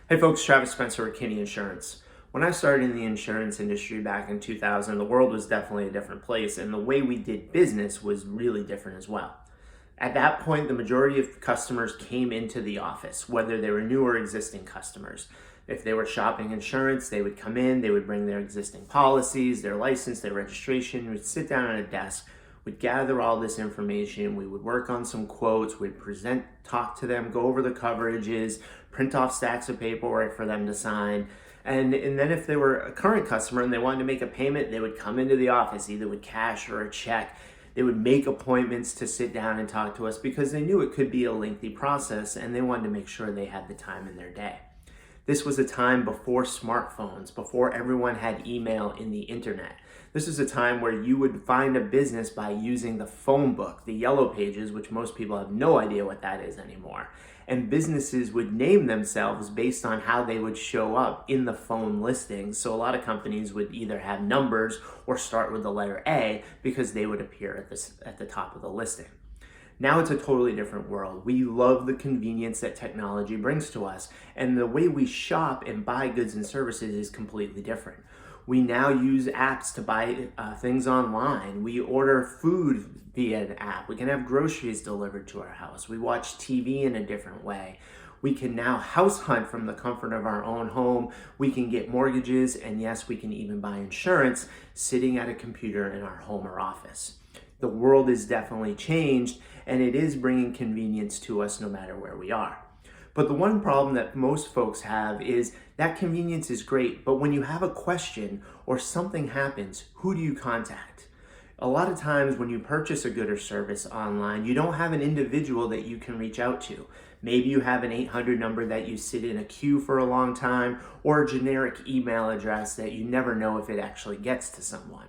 Hey folks, Travis Spencer with Kinney Insurance. When I started in the insurance industry back in 2000, the world was definitely a different place, and the way we did business was really different as well. At that point, the majority of customers came into the office, whether they were new or existing customers. If they were shopping insurance, they would come in, they would bring their existing policies, their license, their registration, we'd sit down at a desk, we'd gather all this information, we would work on some quotes, we'd present, talk to them, go over the coverages, print off stacks of paperwork for them to sign. And then if they were a current customer and they wanted to make a payment, they would come into the office, either with cash or a check. They would make appointments to sit down and talk to us because they knew it could be a lengthy process and they wanted to make sure they had the time in their day. This was a time before smartphones, before everyone had email in the internet. This is a time where you would find a business by using the phone book, the yellow pages, which most people have no idea what that is anymore. And businesses would name themselves based on how they would show up in the phone listings. So a lot of companies would either have numbers or start with the letter A because they would appear at the top of the listing. Now it's a totally different world. We love the convenience that technology brings to us, and the way we shop and buy goods and services is completely different. We now use apps to buy things online. We order food via an app. We can have groceries delivered to our house. We watch TV in a different way. We can now house hunt from the comfort of our own home. We can get mortgages, and yes, we can even buy insurance sitting at a computer in our home or office. The world has definitely changed, and it is bringing convenience to us no matter where we are. But the one problem that most folks have is that convenience is great, but when you have a question or something happens, who do you contact? A lot of times when you purchase a good or service online, you don't have an individual that you can reach out to. Maybe you have an 800 number that you sit in a queue for a long time, or a generic email address that you never know if it actually gets to someone.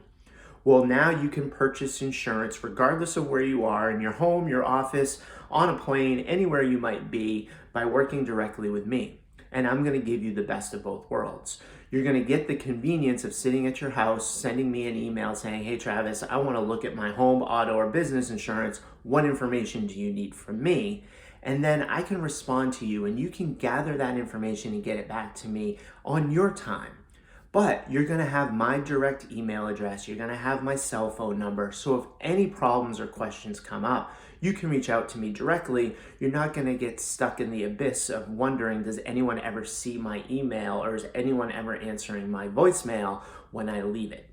Well, now you can purchase insurance regardless of where you are, in your home, your office, on a plane, anywhere you might be, by working directly with me. And I'm going to give you the best of both worlds. You're going to get the convenience of sitting at your house, sending me an email saying, hey Travis, I want to look at my home, auto, or business insurance. What information do you need from me? And then I can respond to you and you can gather that information and get it back to me on your time. But you're going to have my direct email address. You're going to have my cell phone number. So if any problems or questions come up, you can reach out to me directly. You're not going to get stuck in the abyss of wondering, does anyone ever see my email or is anyone ever answering my voicemail when I leave it?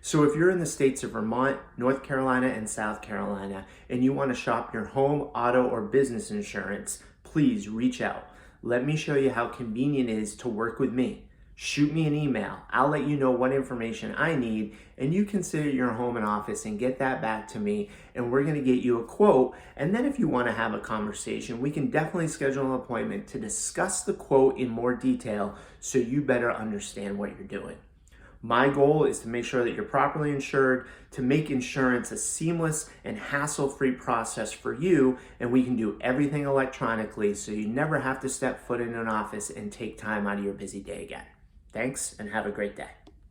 So if you're in the states of Vermont, North Carolina, and South Carolina, and you want to shop your home, auto, or business insurance, please reach out. Let me show you how convenient it is to work with me. Shoot me an email. I'll let you know what information I need, and you can sit at your home and office and get that back to me, and we're going to get you a quote. And then if you want to have a conversation, we can definitely schedule an appointment to discuss the quote in more detail so you better understand what you're doing. My goal is to make sure that you're properly insured, to make insurance a seamless and hassle-free process for you, and we can do everything electronically so you never have to step foot in an office and take time out of your busy day again. Thanks, and have a great day.